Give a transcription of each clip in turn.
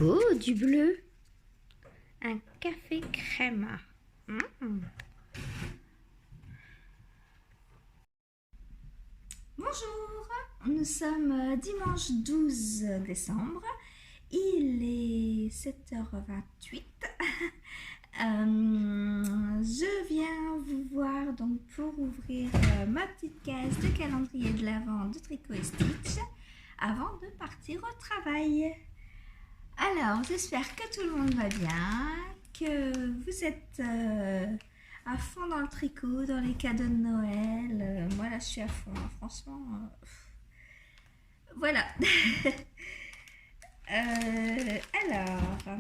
Oh, du bleu. Un café crème. Mm. Bonjour, nous sommes dimanche 12 décembre, il est 7h28. Je viens vous voir donc pour ouvrir ma petite case de calendrier de l'Avent de Tricot et Stitch avant de partir au travail. Alors, j'espère que tout le monde va bien, que vous êtes à fond dans le tricot, dans les cadeaux de Noël. Moi là, je suis à fond, hein, franchement. Voilà. Alors,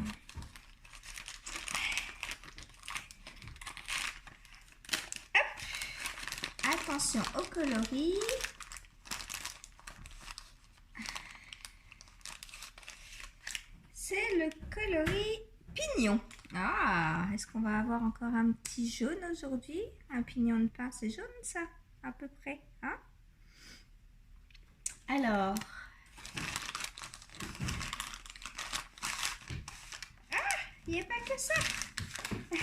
attention au coloris. C'est le coloris pignon. Ah, est-ce qu'on va avoir encore un petit jaune aujourd'hui? Un pignon de pain, c'est jaune ça, à peu près, hein? Alors, il n'y a pas que ça.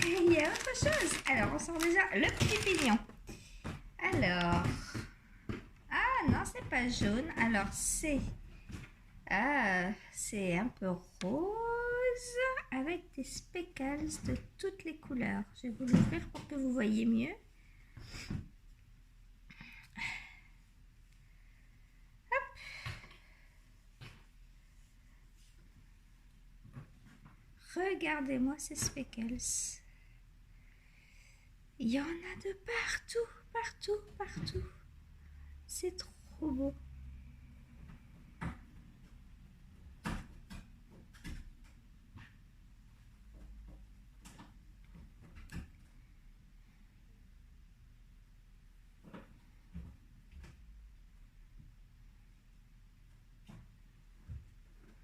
Il y a autre chose. Alors, on sort déjà le petit pignon. Alors, ah non, c'est pas jaune. Alors, c'est un peu rose avec des speckles de toutes les couleurs. Je vais vous l'ouvrir pour que vous voyez mieux. Regardez-moi ces speckles. Il y en a de partout, partout, partout. C'est trop beau.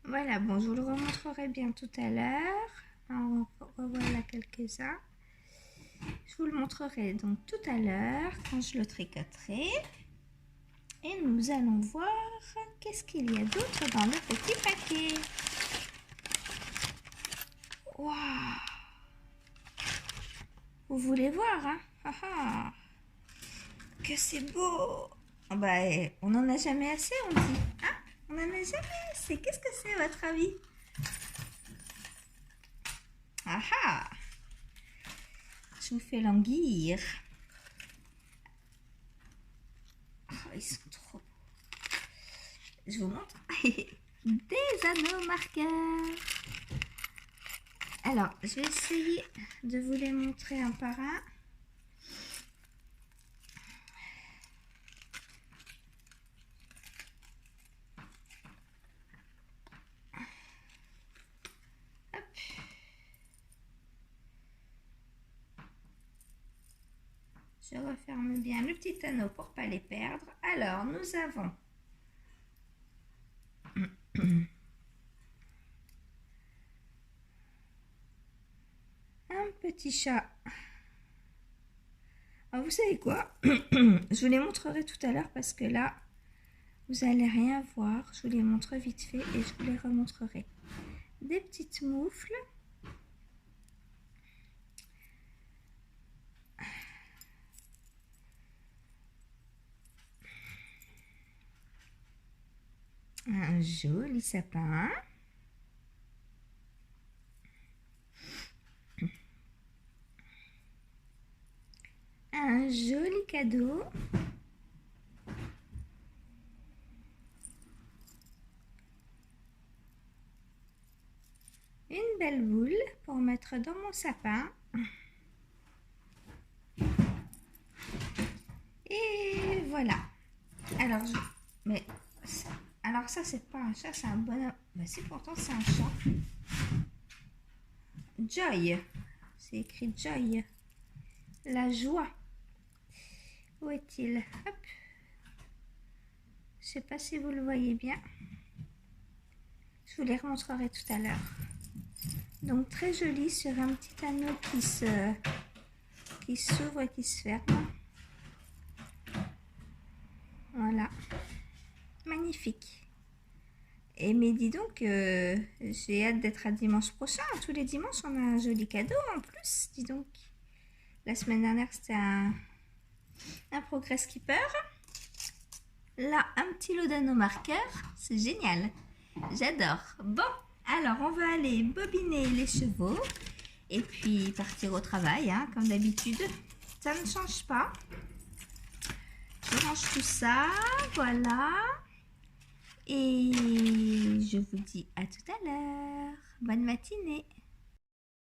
Voilà, bon, je vous le remontrerai bien tout à l'heure. En revoilà quelques-uns. Je vous le montrerai donc tout à l'heure quand je le tricoterai. Et nous allons voir qu'est-ce qu'il y a d'autre dans le petit paquet. Waouh! Vous voulez voir, hein? Ah ah! Que c'est beau! Oh bah, on n'en a jamais assez, on dit. Hein? On n'en a jamais assez. Qu'est-ce que c'est, à votre avis? Ah ah! Je vous fais languir. Oh, ils sont trop beaux. Je vous montre. Des anneaux marqueurs. Alors, je vais essayer de vous les montrer un par un. Hop. Je referme bien le petit anneau pour ne pas les perdre. Alors, nous avons un petit chat. Alors, vous savez quoi? Je vous les montrerai tout à l'heure parce que là, vous n'allez rien voir. Je vous les montre vite fait et je vous les remontrerai. Des petites moufles. Un joli sapin. Un joli cadeau. Une belle boule pour mettre dans mon sapin. Et voilà. Alors, alors ça, c'est pas un chat, c'est un bonhomme. Bah, si, pourtant, c'est un chat. Joy. C'est écrit Joy. La joie. Où est-il? Hop. Je sais pas si vous le voyez bien. Je vous les remontrerai tout à l'heure. Donc très joli sur un petit anneau qui s'ouvre et qui se ferme. Voilà. Magnifique. mais dis donc, j'ai hâte d'être à dimanche prochain. Tous les dimanches, on a un joli cadeau en plus, dis donc. La semaine dernière, c'était un Progress Keeper. Là, un petit lot d'anomarqueurs. C'est génial. J'adore. Bon, alors on va aller bobiner les chevaux et puis partir au travail, hein, comme d'habitude. Ça ne change pas. Je range tout ça, voilà. Et je vous dis à tout à l'heure. Bonne matinée.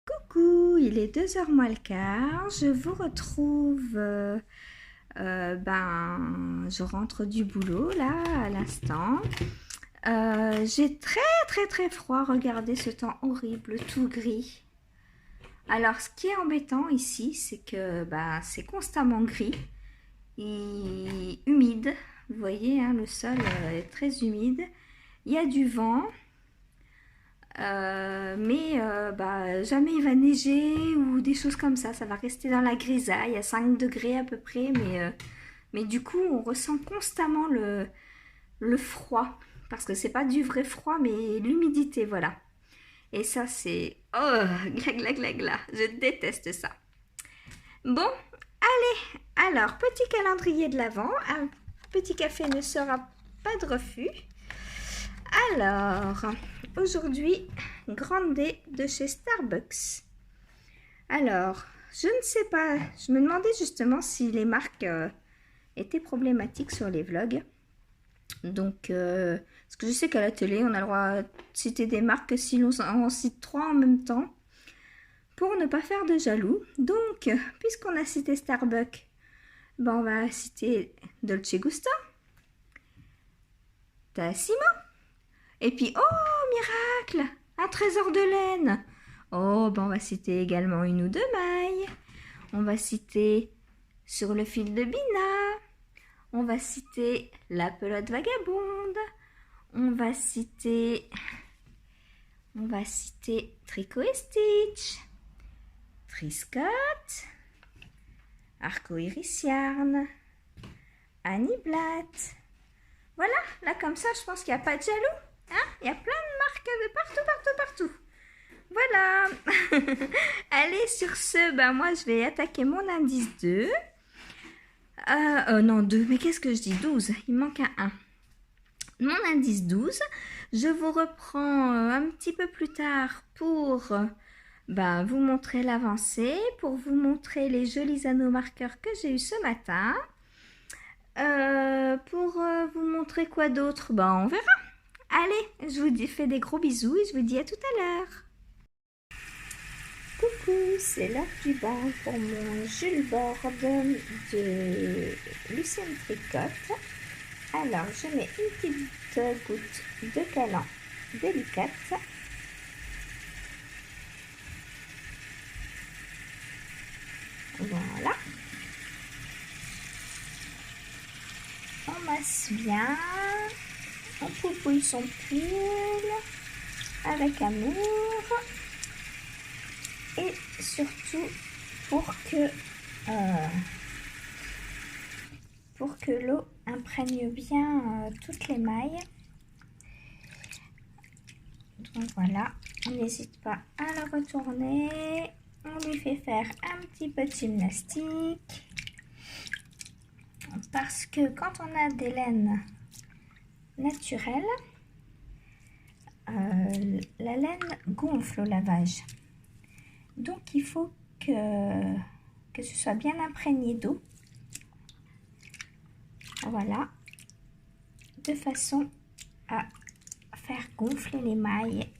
Coucou, il est 2h moins le quart. Je vous retrouve. Je rentre du boulot là à l'instant. J'ai très froid. Regardez ce temps horrible, tout gris. Alors, ce qui est embêtant ici, c'est que c'est constamment gris et humide. Vous voyez, hein, le sol est très humide. Il y a du vent, mais jamais il va neiger ou des choses comme ça. Ça va rester dans la grisaille à 5 degrés à peu près, mais du coup, on ressent constamment le froid. Parce que c'est pas du vrai froid, mais l'humidité, voilà. Et ça, c'est... Oh, gla. Je déteste ça. Bon, allez. Alors, petit calendrier de l'Avent. Un petit café ne sera pas de refus. Alors, aujourd'hui, Grande de chez Starbucks. Alors, je ne sais pas. Je me demandais justement si les marques étaient problématiques sur les vlogs. Donc, parce que je sais qu'à la télé, on a le droit de citer des marques que si on cite 3 en même temps, pour ne pas faire de jaloux. Donc, puisqu'on a cité Starbucks, on va citer Dolce Gusto, Tassimo, et puis, oh, miracle, un trésor de laine. Oh, on va citer également une ou deux mailles. On va citer Sur le fil de Bina. On va citer La pelote vagabonde. On va citer Tricot et Stitch, Triscott, Arcoiris Yarn, Annie Blatt. Voilà, là comme ça, je pense qu'il n'y a pas de jaloux. Hein, il y a plein de marques de partout. Voilà. Allez, sur ce, moi je vais attaquer mon indice 2. Non, 2, mais qu'est-ce que je dis? 12, il manque un 1. Mon indice 12, je vous reprends un petit peu plus tard pour vous montrer l'avancée, pour vous montrer les jolis anneaux marqueurs que j'ai eu ce matin. Pour vous montrer quoi d'autre, on verra. Allez, je vous fais des gros bisous et je vous dis à tout à l'heure. Coucou, c'est l'heure du bain pour mon Jules Borde de Lucienne Tricotte. Alors, je mets une petite goutte de calan délicate. Voilà. On masse bien. On poupouille son pull avec amour. Et surtout pour que l'eau imprègne bien toutes les mailles. Donc voilà, on n'hésite pas à le retourner. On lui fait faire un petit peu de gymnastique. Parce que quand on a des laines naturelles, la laine gonfle au lavage. Donc il faut que ce soit bien imprégné d'eau. Voilà, de façon à faire gonfler les mailles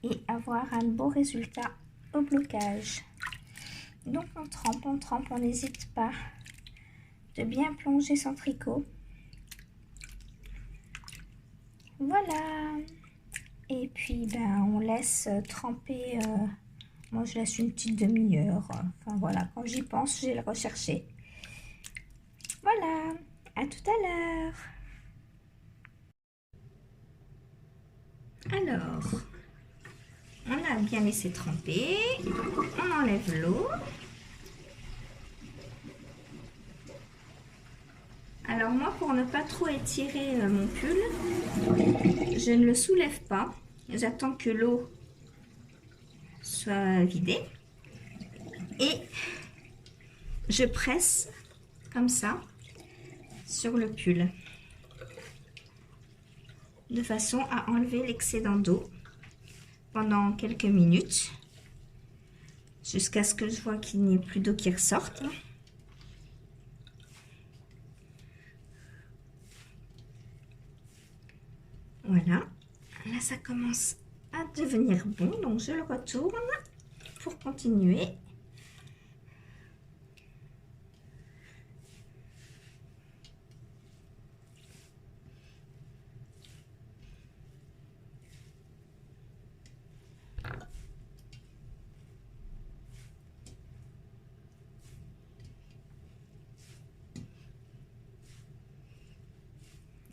et avoir un beau résultat au blocage. Donc on trempe, on n'hésite pas de bien plonger son tricot. Voilà, et puis on laisse tremper. Moi je laisse une petite demi-heure. Enfin voilà, quand j'y pense, je vais le rechercher. Voilà. À tout à l'heure. Alors, on a bien laissé tremper. On enlève l'eau. Alors, Alors moi, pour ne pas trop étirer mon pull, je ne le soulève pas. J'attends que l'eau soit vidée. Et je presse comme ça sur le pull. De façon à enlever l'excédent d'eau pendant quelques minutes. Jusqu'à ce que je vois qu'il n'y ait plus d'eau qui ressorte. Voilà, là ça commence à devenir bon, donc je le retourne pour continuer.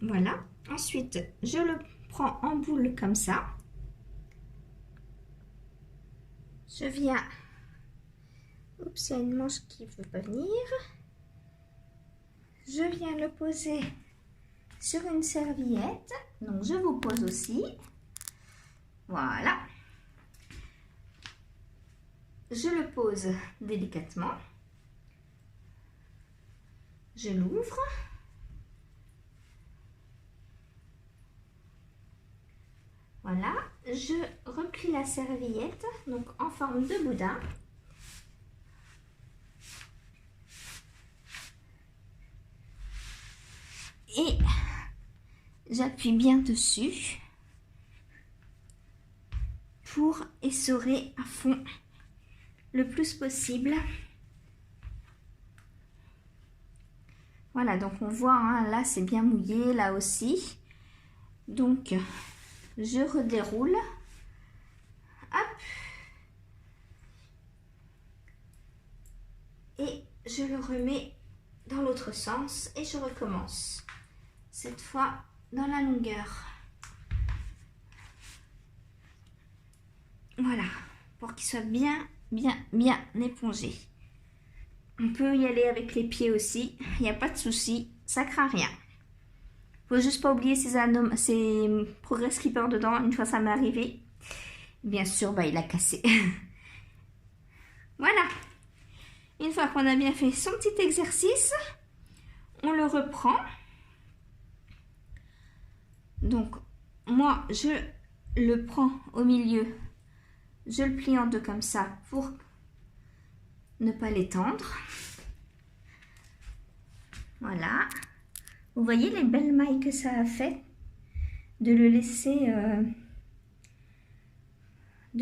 Voilà, ensuite je le prends en boule comme ça. Je viens, oups, il y a une manche qui ne veut pas venir. Je viens le poser sur une serviette, donc je vous pose aussi. Voilà. Je le pose délicatement. Je l'ouvre. Voilà, je replie la serviette, donc en forme de boudin. Et j'appuie bien dessus pour essorer à fond le plus possible. Voilà, donc on voit, hein, là c'est bien mouillé, là aussi. Donc, je redéroule. Hop. Et je le remets dans l'autre sens et je recommence. Cette fois dans la longueur. Voilà, pour qu'il soit bien épongé. On peut y aller avec les pieds aussi, il n'y a pas de souci, ça craint rien. Faut juste pas oublier ces progress clippers dedans, une fois ça m'est arrivé. Bien sûr, bah, il a cassé. Voilà. Une fois qu'on a bien fait son petit exercice, on le reprend. Donc, moi, je le prends au milieu. Je le plie en deux comme ça pour ne pas l'étendre. Voilà. Vous voyez les belles mailles que ça a fait de le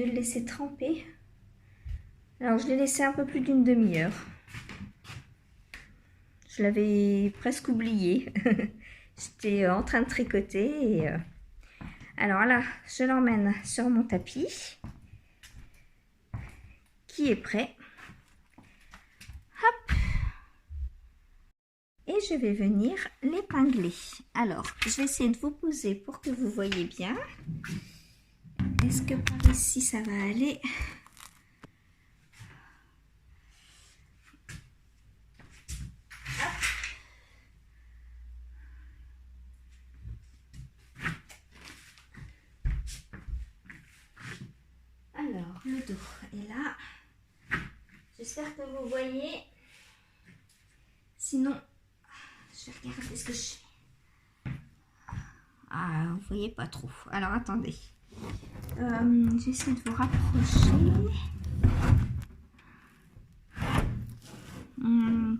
laisser tremper. Alors je l'ai laissé un peu plus d'une demi-heure. Je l'avais presque oublié. J'étais en train de tricoter. Et, alors là, je l'emmène sur mon tapis qui est prêt. Hop. Et je vais venir l'épingler. Alors, je vais essayer de vous poser pour que vous voyez bien. Est-ce que par ici, ça va aller? Alors, le dos est là. J'espère que vous voyez. Sinon, je vais regarder ce que je fais. Ah, vous voyez pas trop. Alors, attendez. J'essaie de vous rapprocher.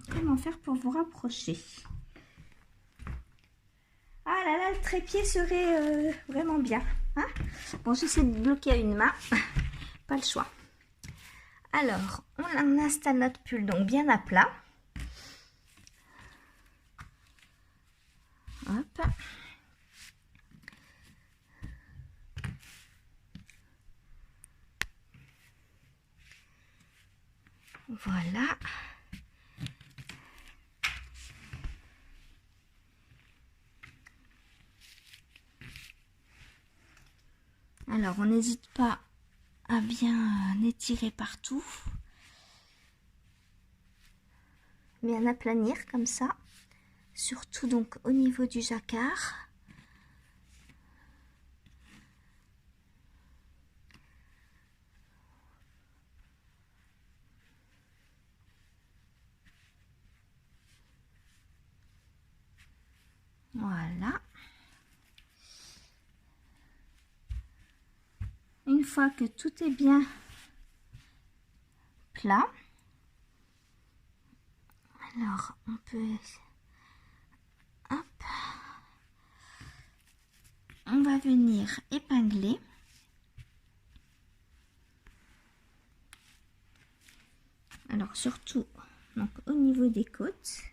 Comment faire pour vous rapprocher? Ah là là, le trépied serait vraiment bien. Hein? Bon, j'essaie de bloquer à une main. Pas le choix. Alors, on installe notre pull donc bien à plat. Hop. Voilà. Alors, on n'hésite pas à bien étirer partout. Bien aplanir comme ça. surtout donc au niveau du jacquard. Voilà. Une fois que tout est bien plat, alors on peut, hop, on va venir épingler. Alors surtout donc au niveau des côtes.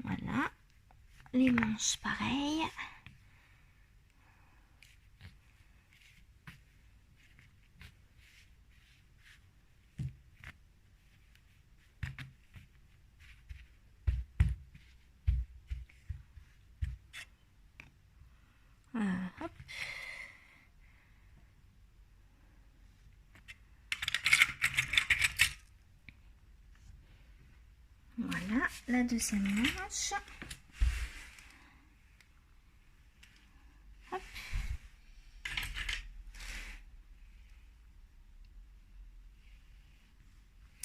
Voilà, les manches pareilles. Hop. Voilà, la deuxième manche. Hop.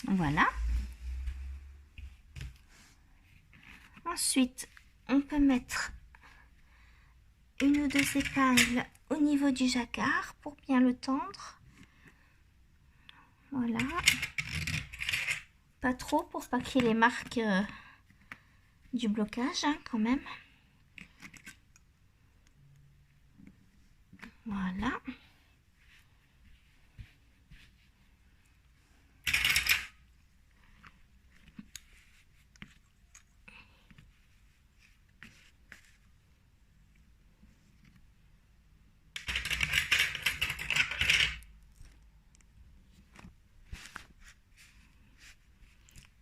Voilà. Ensuite, on peut mettre une ou deux épingles au niveau du jacquard pour bien le tendre. Voilà. Pas trop pour pas qu'il y ait les marques du blocage hein, quand même. Voilà.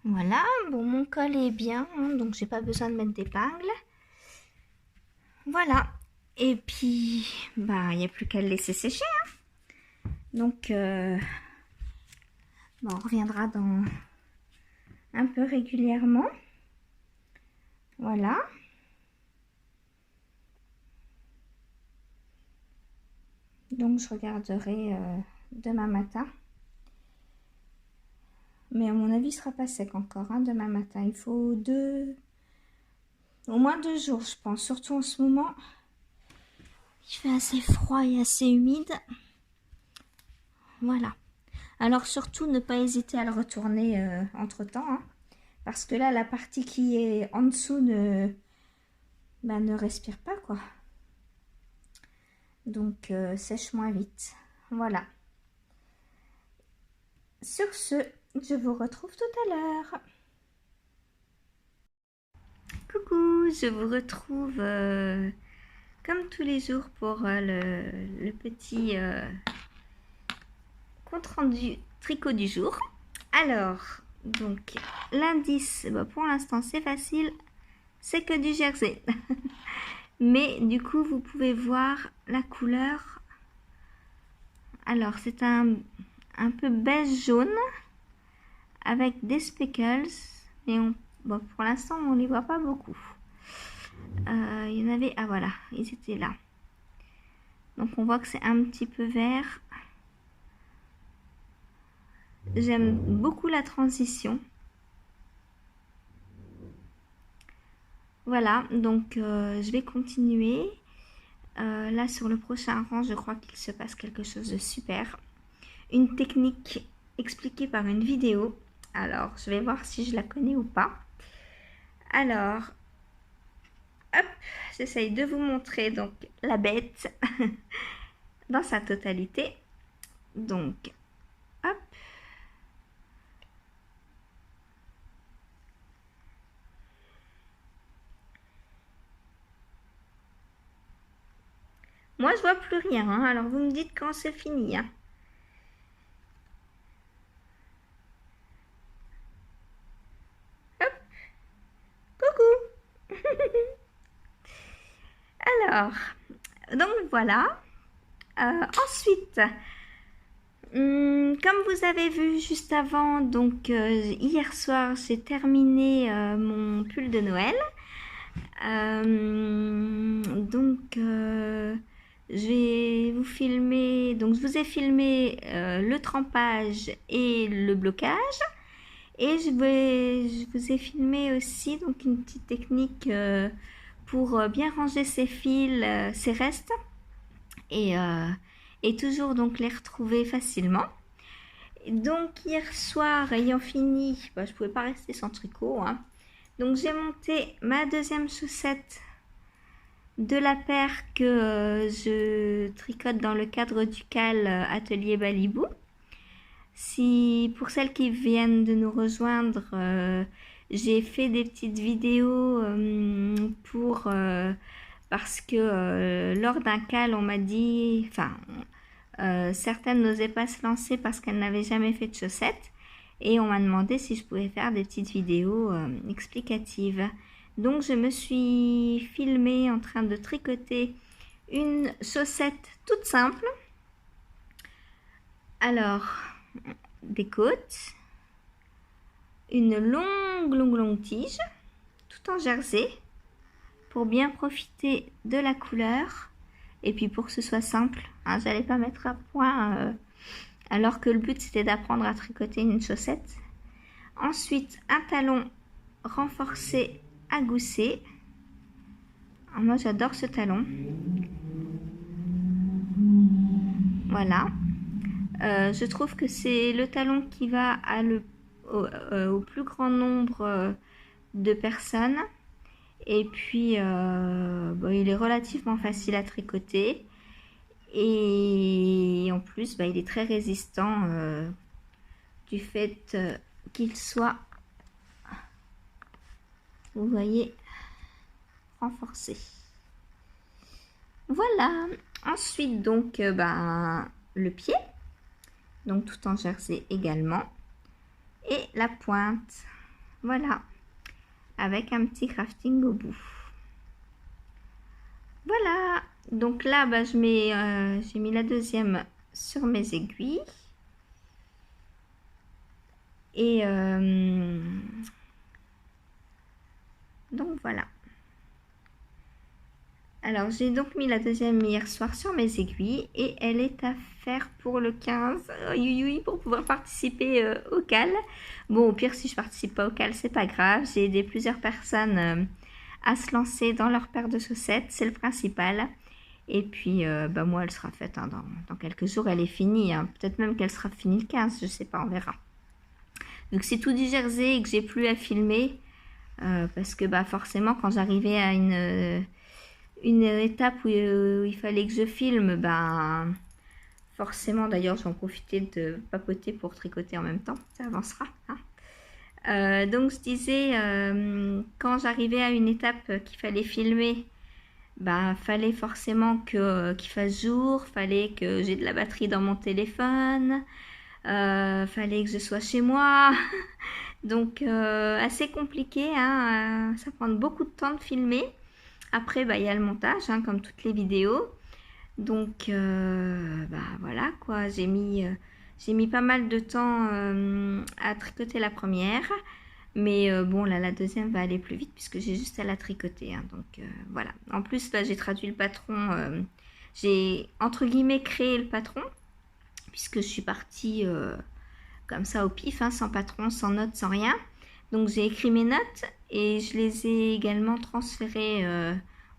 Voilà, bon mon col est bien, hein, donc j'ai pas besoin de mettre d'épingle. Voilà, et puis bah il n'y a plus qu'à le laisser sécher. Hein. Donc bon, on reviendra dans un peu régulièrement. Voilà. Donc je regarderai demain matin. Mais à mon avis, il sera pas sec encore hein, demain matin. Il faut au moins 2 jours, je pense. Surtout en ce moment, il fait assez froid et assez humide. Voilà. Alors surtout, ne pas hésiter à le retourner entre-temps. Hein, parce que là, la partie qui est en dessous ne respire pas, quoi. Donc, sèche moins vite. Voilà. Sur ce, je vous retrouve tout à l'heure. Coucou, je vous retrouve comme tous les jours pour le petit compte rendu tricot du jour. Alors, donc l'indice, bah, pour l'instant c'est facile, c'est que du jersey. Mais du coup, vous pouvez voir la couleur. Alors, c'est un peu beige jaune avec des speckles. Mais bon, pour l'instant, on ne les voit pas beaucoup. Il y en avait... Ah voilà, ils étaient là. Donc, on voit que c'est un petit peu vert. J'aime beaucoup la transition. Voilà, donc je vais continuer. Là, sur le prochain rang, je crois qu'il se passe quelque chose de super. Une technique expliquée par une vidéo. Alors, je vais voir si je la connais ou pas. Alors, hop, j'essaye de vous montrer donc la bête dans sa totalité. Donc, hop. Moi, je vois plus rien, hein. Alors, vous me dites quand c'est fini, hein. Hop, coucou. Alors, donc voilà. Ensuite, comme vous avez vu juste avant, donc hier soir, j'ai terminé mon pull de Noël. Je vais vous filmer, donc je vous ai filmé le trempage et le blocage. Et je vous ai filmé aussi donc une petite technique pour bien ranger ses fils, ses restes et toujours donc les retrouver facilement. Donc hier soir, ayant fini, je ne pouvais pas rester sans tricot, hein. Donc j'ai monté ma deuxième chaussette de la paire que je tricote dans le cadre du CAL Atelier Balibou. Si pour celles qui viennent de nous rejoindre, j'ai fait des petites vidéos parce que lors d'un CAL, on m'a dit, certaines n'osaient pas se lancer parce qu'elles n'avaient jamais fait de chaussettes. Et on m'a demandé si je pouvais faire des petites vidéos explicatives. Donc je me suis filmée en train de tricoter une chaussette toute simple. Alors, des côtes, une longue tige, tout en jersey, pour bien profiter de la couleur. Et puis pour que ce soit simple, hein, j'allais pas mettre à point... alors que le but c'était d'apprendre à tricoter une chaussette. Ensuite, un talon renforcé à gousset. Alors moi j'adore ce talon. Voilà. Je trouve que c'est le talon qui va au plus grand nombre de personnes. Et puis il est relativement facile à tricoter. Et en plus, il est très résistant du fait qu'il soit, vous voyez, renforcé. Voilà. Ensuite, donc, le pied, donc tout en jersey également, et la pointe. Voilà, avec un petit crafting au bout. Voilà. Donc là, j'ai mis la deuxième sur mes aiguilles. Et donc voilà. Alors j'ai donc mis la deuxième hier soir sur mes aiguilles et elle est à faire pour le 15, pour pouvoir participer au CAL. Bon, au pire, si je participe pas au CAL, c'est pas grave. J'ai aidé plusieurs personnes à se lancer dans leur paire de chaussettes, c'est le principal. Et puis, moi, elle sera faite hein, dans quelques jours, elle est finie. Hein. Peut-être même qu'elle sera finie le 15, je sais pas, on verra. Donc, c'est tout du jersey et que j'ai plus à filmer. Parce que forcément, quand j'arrivais à une étape où il fallait que je filme, forcément, d'ailleurs, je vais en profiter de papoter pour tricoter en même temps. Ça avancera. Hein. Donc, je disais, quand j'arrivais à une étape qu'il fallait filmer, fallait forcément qu'il fasse jour, fallait que j'ai de la batterie dans mon téléphone, fallait que je sois chez moi. Donc assez compliqué, hein, ça prend beaucoup de temps de filmer. Après il y a le montage, hein, comme toutes les vidéos. Donc voilà quoi, j'ai mis pas mal de temps à tricoter la première. Mais bon, là, la deuxième va aller plus vite puisque j'ai juste à la tricoter. Hein, donc, voilà. En plus, là, j'ai traduit le patron. J'ai, entre guillemets, créé le patron puisque je suis partie comme ça au pif, hein, sans patron, sans notes, sans rien. Donc, j'ai écrit mes notes et je les ai également transférées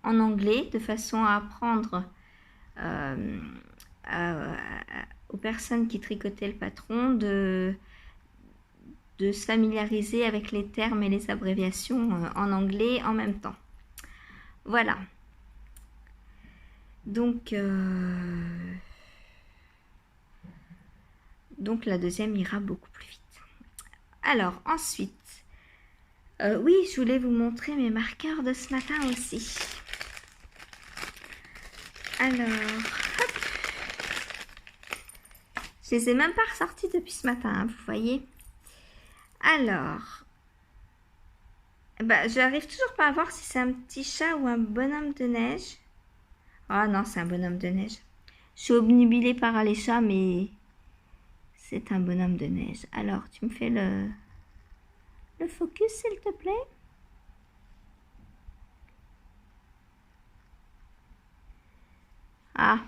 en anglais de façon à apprendre aux personnes qui tricotaient le patron de se familiariser avec les termes et les abréviations en anglais en même temps. Voilà. Donc la deuxième ira beaucoup plus vite. Alors ensuite, oui, je voulais vous montrer mes marqueurs de ce matin aussi. Alors, hop. Je les ai même pas ressortis depuis ce matin, hein, vous voyez. Alors, bah, j'arrive toujours pas à voir si c'est un petit chat ou un bonhomme de neige. Ah non, c'est un bonhomme de neige. Je suis obnubilée par les chats, mais c'est un bonhomme de neige. Alors, tu me fais le focus, s'il te plaît? Ah.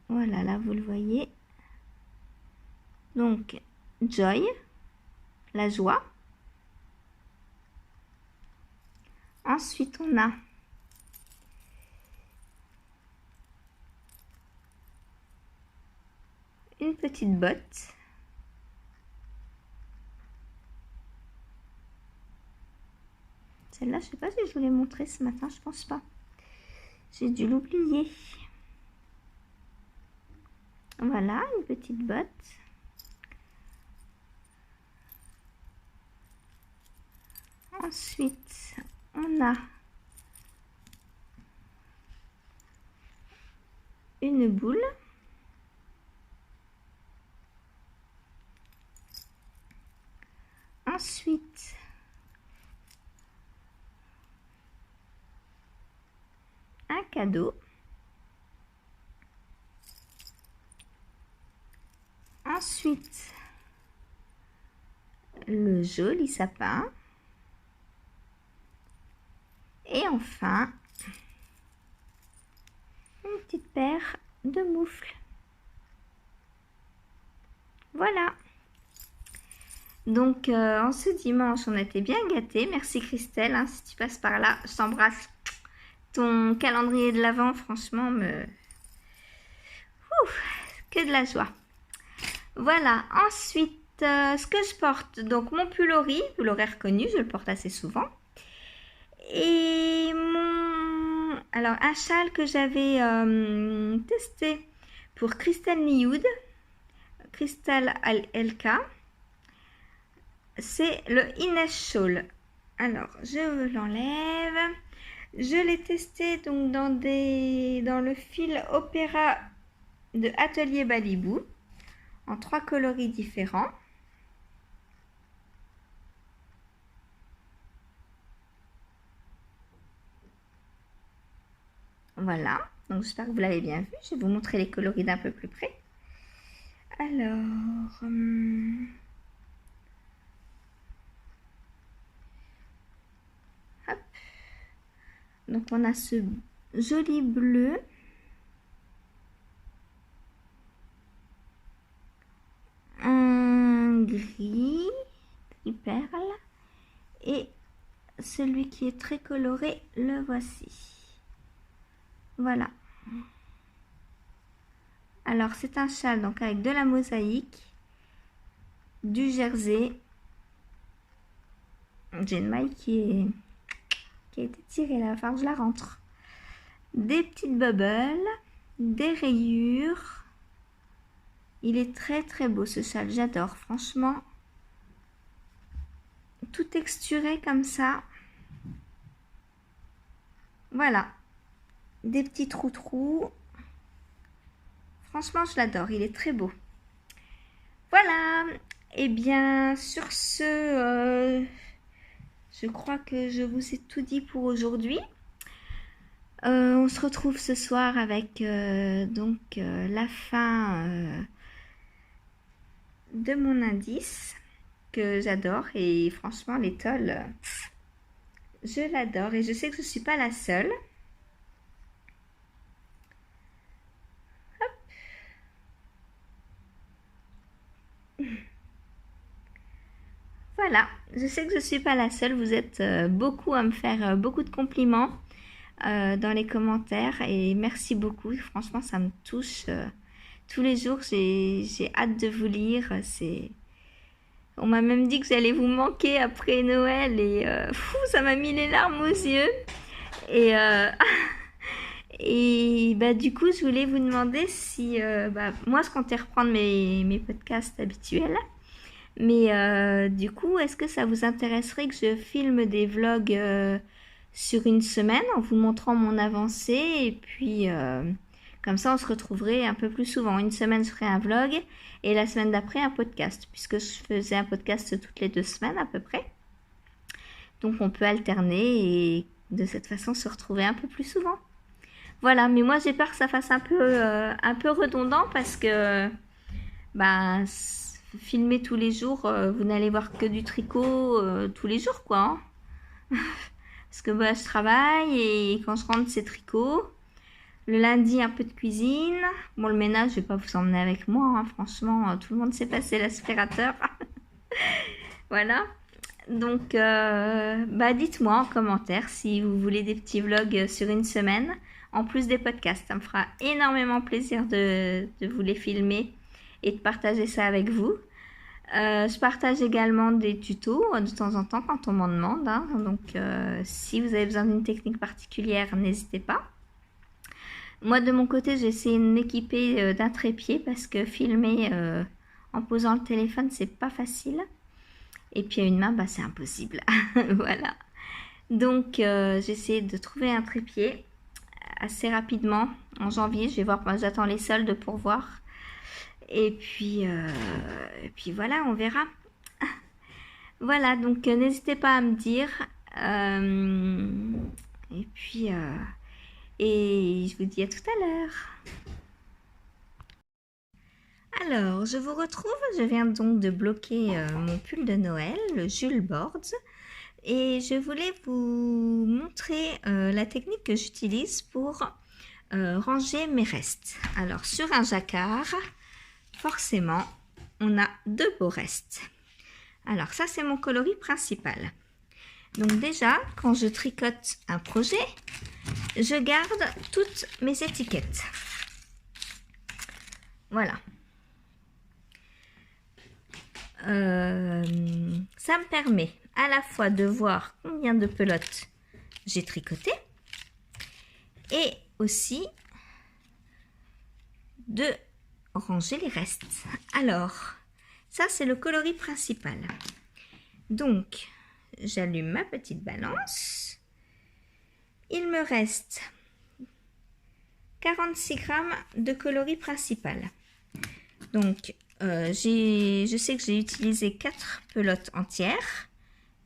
Voilà, là, vous le voyez. Donc, Joy, la joie. Ensuite, on a une petite botte. Celle-là, je sais pas si je vous l'ai montrée ce matin, je pense pas. J'ai dû l'oublier. Voilà, une petite botte. Ensuite, on a une boule. Ensuite, un cadeau. Ensuite, le joli sapin. Et enfin, une petite paire de moufles. Voilà. Donc, en ce dimanche, on était bien gâtés. Merci Christelle, hein, si tu passes par là, je t'embrasse. Ton calendrier de l'Avent, franchement, que de la joie. Voilà. Ensuite, ce que je porte, donc mon pull au riz, vous l'aurez reconnu, je le porte assez souvent. Et alors, un châle que j'avais testé pour Crystal Nioud, Crystal LK, c'est le Ines Shawl. Alors, je l'enlève. Je l'ai testé donc dans le fil Opéra de Atelier Balibou, en 3 coloris différents. Voilà, donc j'espère que vous l'avez bien vu. Je vais vous montrer les coloris d'un peu plus près. Alors, hop. Donc on a ce joli bleu. Un gris perle. Et celui qui est très coloré, le voici. Voilà. Alors c'est un châle donc avec de la mosaïque, du jersey. J'ai une maille qui a été tirée là, il va falloir que je la rentre. Des petites bubbles, des rayures. Il est très très beau ce châle, j'adore franchement. Tout texturé comme ça. Voilà. Des petits trous. Franchement, je l'adore. Il est très beau. Voilà. Et bien, sur ce, je crois que je vous ai tout dit pour aujourd'hui. On se retrouve ce soir avec la fin de mon indice que j'adore. Et franchement, l'étole, je l'adore. Et je sais que je ne suis pas la seule. Voilà, je sais que je ne suis pas la seule, vous êtes beaucoup à me faire beaucoup de compliments dans les commentaires et merci beaucoup, franchement ça me touche. Tous les jours j'ai hâte de vous lire, on m'a même dit que j'allais vous manquer après Noël et ça m'a mis les larmes aux yeux. Et, et bah, du coup je voulais vous demander si moi je comptais reprendre mes podcasts habituels. Mais du coup, est-ce que ça vous intéresserait que je filme des vlogs sur une semaine en vous montrant mon avancée et puis comme ça on se retrouverait un peu plus souvent. Une semaine je ferai un vlog et la semaine d'après un podcast puisque je faisais un podcast toutes les 2 semaines à peu près. Donc on peut alterner et de cette façon se retrouver un peu plus souvent. Voilà, mais moi j'ai peur que ça fasse un peu redondant parce que bah, filmer tous les jours, vous n'allez voir que du tricot tous les jours quoi. Hein. Parce que bah, je travaille et quand je rentre c'est tricot. Le lundi un peu de cuisine. Bon le ménage je vais pas vous emmener avec moi, hein. Franchement tout le monde sait passer l'aspirateur. Voilà. Donc bah dites-moi en commentaire si vous voulez des petits vlogs sur une semaine. En plus des podcasts, ça me fera énormément plaisir de vous les filmer et de partager ça avec vous. Je partage également des tutos de temps en temps quand on m'en demande. Hein. Donc si vous avez besoin d'une technique particulière, n'hésitez pas. Moi de mon côté, j'ai essayé de m'équiper d'un trépied parce que filmer en posant le téléphone, c'est pas facile. Et puis à une main, bah, c'est impossible. Voilà. Donc j'ai essayé de trouver un trépied assez rapidement en janvier. Je vais voir, j'attends les soldes pour voir. Et puis voilà, on verra. Voilà, donc n'hésitez pas à me dire. Et puis, et je vous dis à tout à l'heure. Alors, je vous retrouve. Je viens donc de bloquer mon pull de Noël, le Jules Boards. Et je voulais vous montrer la technique que j'utilise pour ranger mes restes. Alors, sur un jacquard, forcément, on a 2 beaux restes. Alors, ça, c'est mon coloris principal. Donc déjà, quand je tricote un projet, je garde toutes mes étiquettes. Voilà. Ça me permet à la fois de voir combien de pelotes j'ai tricoté et aussi de ranger les restes. Alors, ça c'est le coloris principal. Donc, j'allume ma petite balance. Il me reste 46 grammes de coloris principal. Donc, je sais que j'ai utilisé 4 pelotes entières,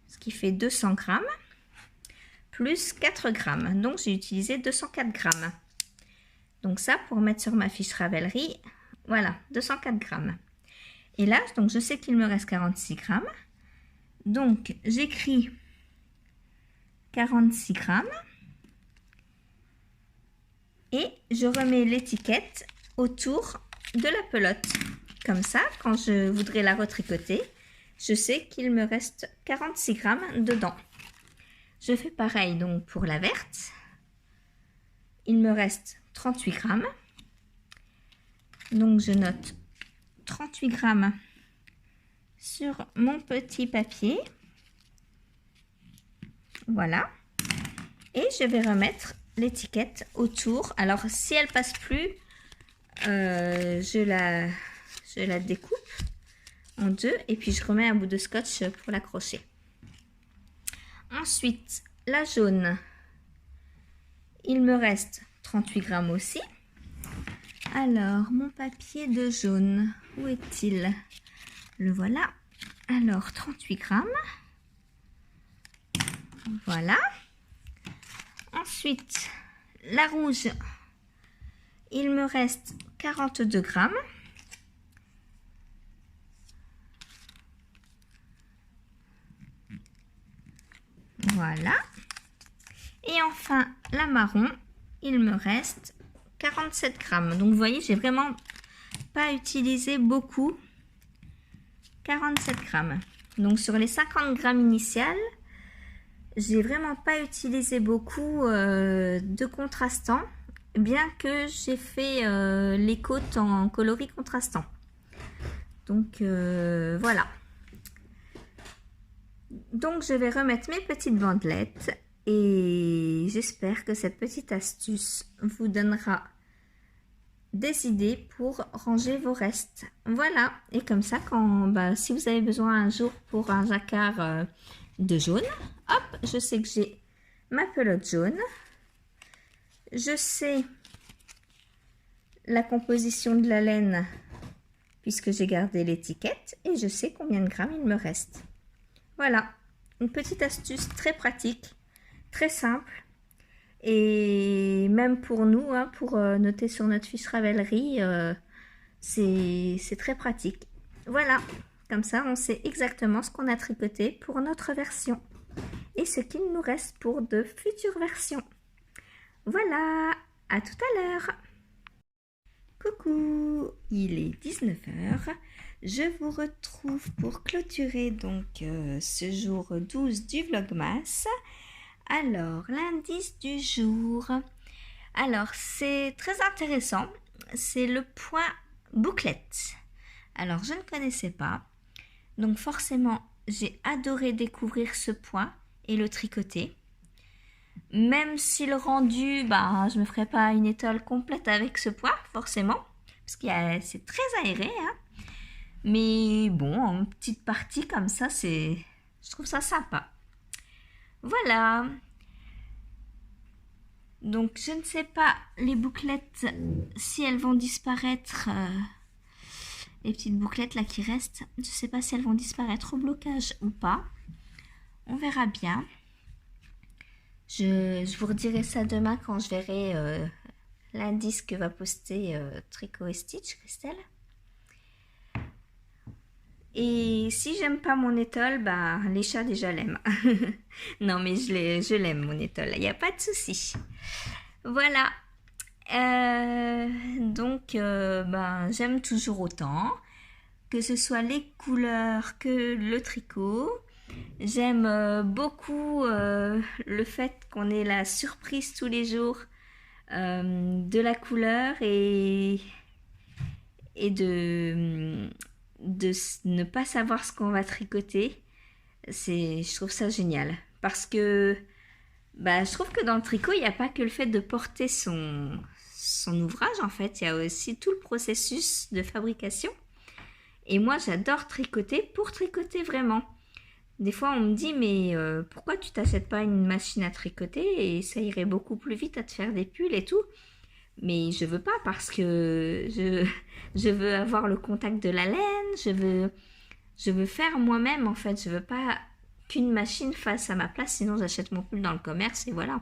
ce qui fait 200 grammes, plus 4 grammes. Donc, j'ai utilisé 204 grammes. Donc ça, pour mettre sur ma fiche Ravelry, voilà, 204 grammes. Et là, donc je sais qu'il me reste 46 grammes. Donc, j'écris 46 grammes. Et je remets l'étiquette autour de la pelote. Comme ça, quand je voudrais la retricoter, je sais qu'il me reste 46 grammes dedans. Je fais pareil donc pour la verte. Il me reste 38 grammes. Donc je note 38 grammes sur mon petit papier. Voilà. Et je vais remettre l'étiquette autour. Alors si elle passe plus, je la découpe en 2 et puis je remets un bout de scotch pour l'accrocher. Ensuite, la jaune, il me reste 38 grammes aussi. Alors, mon papier de jaune, où est-il? Le voilà. Alors, 38 grammes. Voilà. Ensuite, la rouge, il me reste 42 grammes. Voilà. Et enfin, la marron, il me reste 47 grammes. Donc, vous voyez, j'ai vraiment pas utilisé beaucoup. 47 grammes. Donc, sur les 50 grammes initiales, j'ai vraiment pas utilisé beaucoup de contrastants, bien que j'ai fait les côtes en coloris contrastant. Donc, voilà. Donc, je vais remettre mes petites bandelettes et j'espère que cette petite astuce vous donnera des idées pour ranger vos restes. Voilà, et comme ça, quand, si vous avez besoin un jour pour un jacquard de jaune, hop, je sais que j'ai ma pelote jaune. Je sais la composition de la laine puisque j'ai gardé l'étiquette et je sais combien de grammes il me reste. Voilà, une petite astuce très pratique, très simple et même pour nous, hein, pour noter sur notre fiche Ravelry, c'est très pratique. Voilà, comme ça on sait exactement ce qu'on a tricoté pour notre version et ce qu'il nous reste pour de futures versions. Voilà, à tout à l'heure. Coucou, il est 19h. Je vous retrouve pour clôturer donc ce jour 12 du Vlogmas. Alors, l'indice du jour. Alors, c'est très intéressant. C'est le point bouclette. Alors, je ne connaissais pas. Donc, forcément, j'ai adoré découvrir ce point et le tricoter. Même si le rendu, je me ferai pas une étole complète avec ce point, forcément, parce que c'est très aéré, hein. Mais bon, en petite partie comme ça, je trouve ça sympa. Voilà. Donc, je ne sais pas, les bouclettes, si elles vont disparaître, les petites bouclettes là qui restent, je ne sais pas si elles vont disparaître au blocage ou pas. On verra bien. Je vous redirai ça demain quand je verrai l'indice que va poster Tricot et Stitch, Christelle. Et si j'aime pas mon étole, les chats déjà l'aiment. Non mais je l'aime mon étole, il n'y a pas de souci. Voilà. Donc j'aime toujours autant, que ce soit les couleurs que le tricot. J'aime beaucoup le fait qu'on ait la surprise tous les jours de la couleur et de ne pas savoir ce qu'on va tricoter. Je trouve ça génial parce que je trouve que dans le tricot, il n'y a pas que le fait de porter son ouvrage en fait, il y a aussi tout le processus de fabrication. Et moi, j'adore tricoter pour tricoter vraiment. Des fois, on me dit, mais pourquoi tu t'achètes pas une machine à tricoter et ça irait beaucoup plus vite à te faire des pulls et tout. Mais je veux pas parce que je veux avoir le contact de la laine, je veux faire moi-même en fait. Je veux pas qu'une machine fasse à ma place, sinon j'achète mon pull dans le commerce et voilà.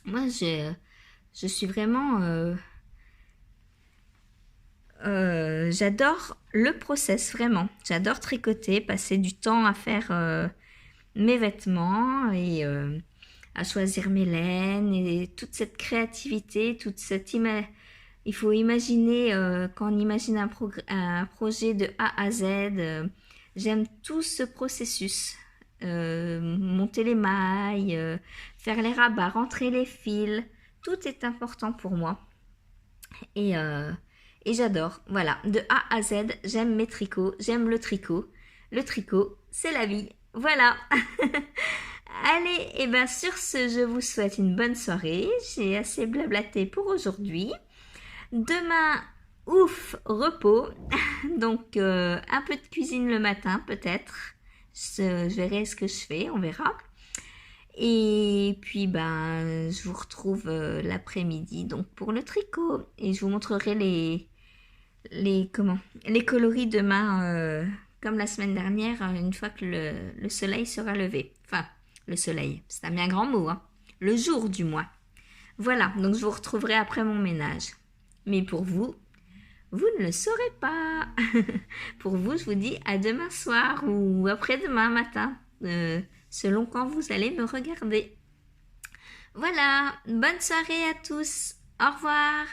Moi, je suis vraiment... j'adore le process, vraiment. J'adore tricoter, passer du temps à faire mes vêtements et à choisir mes laines et toute cette créativité, toute cette il faut imaginer, quand on imagine un projet de A à Z, j'aime tout ce processus. Monter les mailles, faire les rabats, rentrer les fils, tout est important pour moi. Et j'adore, voilà, de A à Z, j'aime mes tricots, j'aime le tricot. Le tricot, c'est la vie, voilà. Allez, et sur ce, je vous souhaite une bonne soirée. J'ai assez blablaté pour aujourd'hui. Demain, ouf, repos. Donc, un peu de cuisine le matin, peut-être. Je verrai ce que je fais, on verra. Et puis je vous retrouve l'après-midi donc pour le tricot et je vous montrerai les coloris demain comme la semaine dernière une fois que le soleil sera levé. Enfin, le soleil, c'est un bien grand mot, hein. Le jour du moins. Voilà, donc je vous retrouverai après mon ménage. Mais pour vous, vous ne le saurez pas. Pour vous, je vous dis à demain soir ou après-demain matin. Selon quand vous allez me regarder. Voilà, bonne soirée à tous. Au revoir.